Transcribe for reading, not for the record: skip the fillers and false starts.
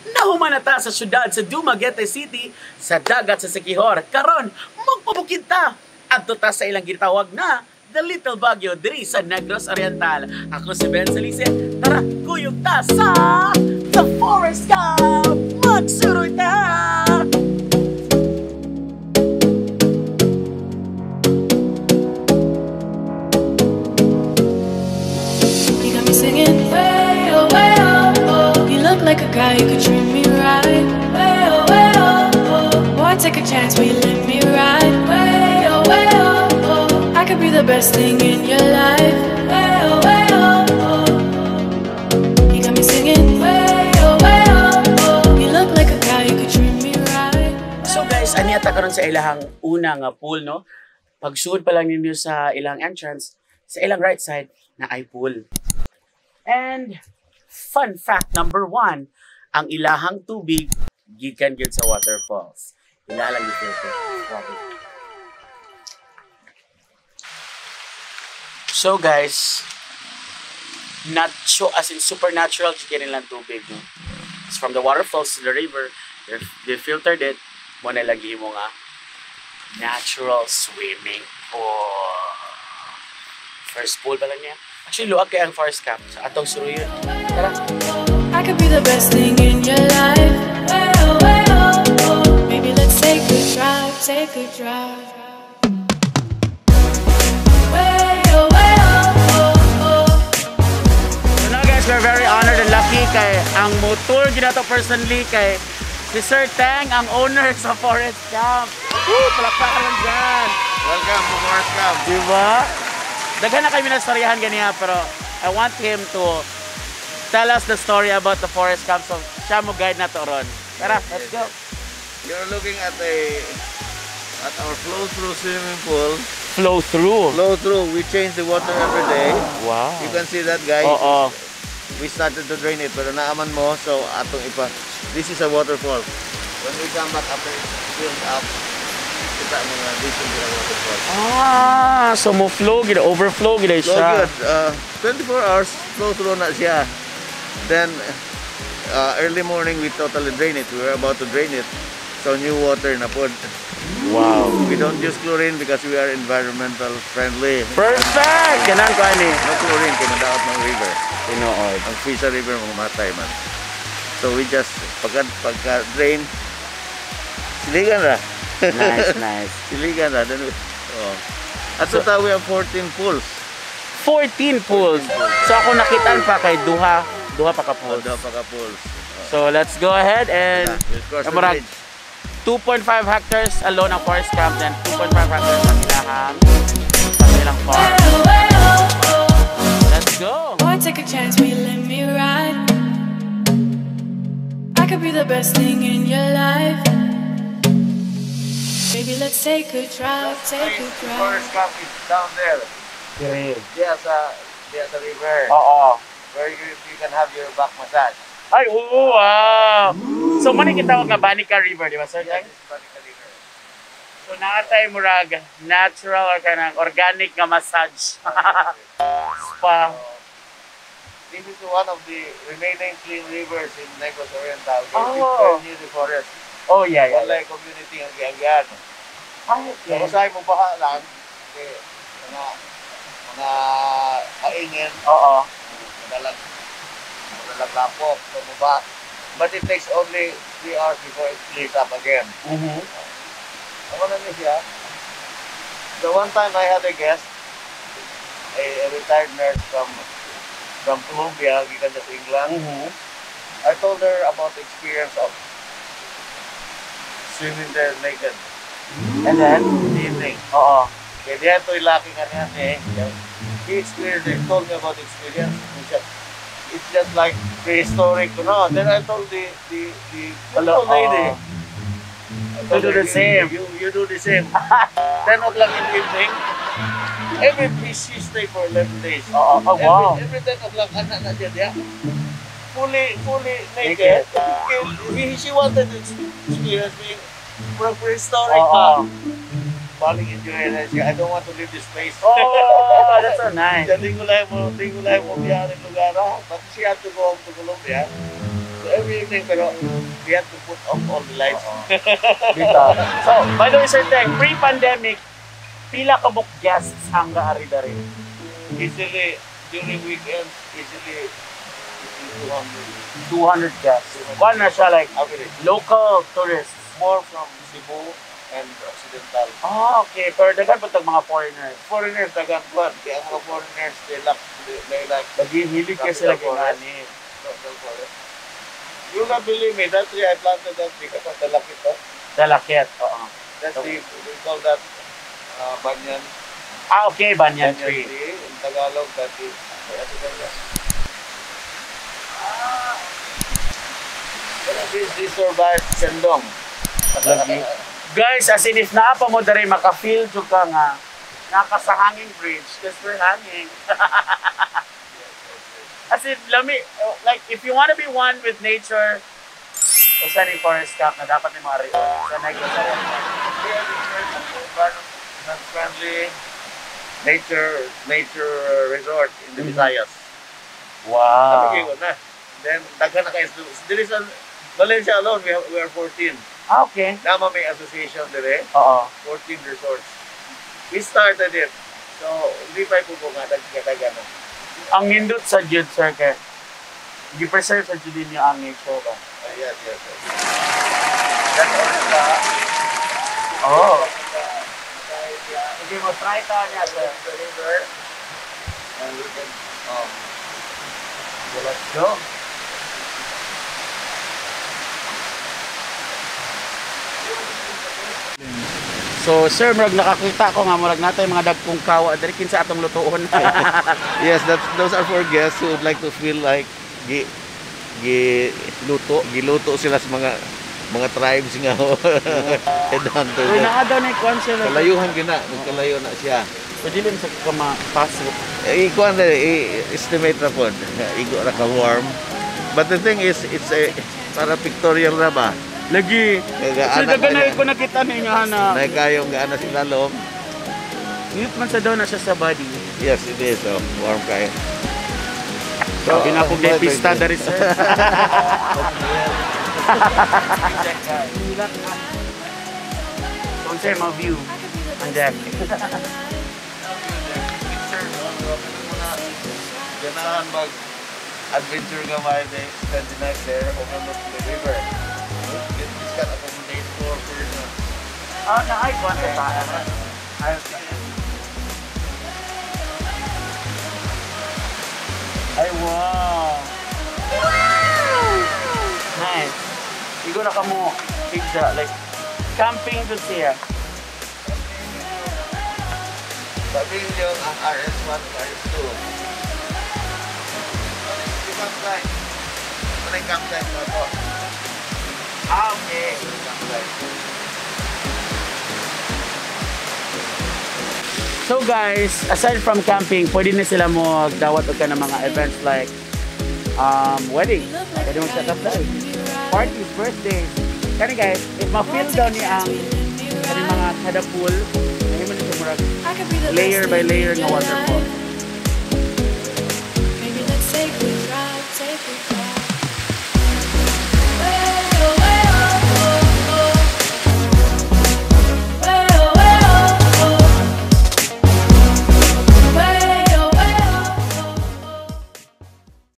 Nahumanata sa syudad sa Dumaguete City sa dagat sa Siquijor. Karon magpabukid ta adto ta sa ilang gitawag na The Little Baguio diri sa Negros Oriental. Ako si Ben Salise. Tara, kuyog ta sa The Forest Camp. Mugsuroy ta! You got me singing way oh, oh. You look like a guy who could treat me right. Way oh, oh. Boy, take a chance, will you let me ride? Way oh, oh. I could be the best thing in your life. Way oh, oh. You got me singing way oh, oh. You look like a guy who could treat me right. So guys, aniata karon sa ilahang unang pool, no? Pagsuod pa lang ninyo sa ilang entrance, sa ilang right side na ay pool. And fun fact number 1, ang ilahang tubig gikan gyud sa waterfalls. Ilalang i-filter. So guys, not so as in supernatural chicken nilang tubig, no? It's from the waterfalls to the river. They filtered it. Mo na lagi mo nga natural swimming pool. First pool pa lang niya. Actually, luag kaya ang forest camp sa atong suruyon. Tara. I could be the best thing in your life. Maybe let's take a drive, take a drive. So now guys, we're very honored and lucky kay ang motor ginato personally kay si Sir Tang, ang owner sa forest camp. Woo! Palakpakan lang dyan. Welcome to Forest Camp. Diba? Daghan na kami na storyahan ganiya, pero I want him to tell us the story about the forest camp. So, siya mo guide na to ron. Tara, let's go. You're looking at our flow-through swimming pool. Flow through. Flow-through. We change the water every day. Wow. You can see that, guys. Oo. We started to drain it, pero naaman mo, so atong ipa. This is a waterfall. When we come back after it fills up, kita mo nga, this is a waterfall. Ah, so mo flow, gina overflow gina So siya. good. 24 hours, flow-through na siya. Then, early morning, we totally drain it. We were about to drain it. So, new water na po. Wow. We don't use chlorine because we are environmental friendly. Perfect! Ganan ko ani. No chlorine, kaya madaot ng river. Tinood. Ang fish sa river, mamatay man. So, we just, pagka-drain, siligan na. Nice, nice. Siligan na. Then, at so we have 14 pools. 14 pools. So ako nakitaan pa kay duha pa ka pools. Duha pa ka pools. So let's go ahead and We'll cross the kamarag, bridge. 2.5 hectares alone ang forest camp, then 2.5 hectares ang ilang farm. Let's go! Boy, take a chance, will you let me ride? I could be the best thing in your life. Maybe let's take a drive, take a The drive. forest camp is down there. Diya sa river. Oo. Where you can have your back massage. Ay, oo, wow! So, mani kitawag nga Banica River, di ba, sir? Yeah, this is Banica River. So, nakatay murag natural or kanang organic nga massage. Spa. This is one of the remaining clean rivers in Negros Oriental. Oh. It's near the forest. Oh, yeah. Wala yung community ang giagyan. Ay, So, usahay mo pa lang, mga kaingin, oo. madalag lapok, tumaba. But it takes only 3 hours before it clears up again. Ano na niya siya? The one time I had a guest, a retired nurse from Colombia, gikan sa England. I told her about the experience of swimming there naked. And then? In the evening. Oo. Kaya diyan ito ilaki nga niya he experienced it, told me about the experience. It's just like prehistoric, you know. Then I told the little lady, You do the same. You do the same. 10 o'clock in the evening, every fish she stay for 11 days. Oh, wow. Every 10 o'clock, anak na siya diya. Fully naked. She wanted to experience being prehistoric. Balik enjoy na siya. I don't want to leave this place. Oh, that's so nice. Tingulay mo biyahe ng lugar. But she had to go home to Colombia. every evening, pero we have to put off all the lights. Dito. So, by the way, Sir Teng, pre-pandemic, pila ka book guests ang gaari da rin? Easily, during weekends, easily 200 guests. One na siya like average. local tourists. More from Cebu and Occidental. Ah, okay. Pero dagan po itong mga foreigners. Foreigners, dagan po. Kaya ang mga foreigners, they like Naghihilig kasi lagi ngani. tropical forest. You can believe me, that tree I planted that tree kasi talakit to. Dalakit, oo. That's the, we call that banyan. Ah, okay. Banyan tree. In Tagalog, that is, this survived Sendong. Lagi. Guys, as in if naa pa mo dari maka-feel jud ka nga naka sa hanging bridge because we're hanging. As in, like, if you want to be one with nature, usa ni forest camp na dapat ni Mario. Sa Negros Oriental. Friendly nature resort in the Visayas. Wow. Sabi ko na. Then, daghan na kayo. There is Valencia alone, we are 14. Ah, okay. Nama may association dire. Oo. 14 resorts. We started it. So, hindi pa po nga dagdagan na. Ang nindot sa gyud, sir, kay gi-preserve sa gyud niyo ang nature ba? Yes. That's all Oh. Sige mo, try ta niya, sir. the river. And we can, so let's go. So, sir, murag nakakita ko nga murag natay mga dagkong kawa diri kinsa atong lutuon. Yes, those are for guests who would like to feel like giluto sila sa mga tribes nga headhunter. Uy, naa daw na i-cancel. Kalayuhan gina, kalayo na siya. Pwede din sa pasok. Ikuan na, estimate na po. Igo ra ka warm. But the thing is, it's para pictorial na ba? Lagi. So, daga na ko nakita ninyo na. Nagkayong gaana sila loob. Ngit man sa daw na siya sa body. Yes, it is. So, warm kayo. So, pinapog na pista dari sir. So, sir, mga view. Ang deck. Ganahan mag-adventure ka may spend the night there overlooking the river. It's got accommodate for person. Ah, na-ay ko ang tataan. Ay, wow! Wow! Nice. Siguro na ka mo pizza, like, camping to siya. Sabihin niyo ang RS1 at RS2. Yung campsite. Ano yung campsite na ito? Ah, okay. So guys, aside from camping, pwede na sila mo dawat og ka ng mga events like wedding. Pwede mo set up tayo. Parties, birthdays. Kani guys, if ma-feel daw ni ang kani mga kada pool, may man siya murag layer by layer nga waterfall.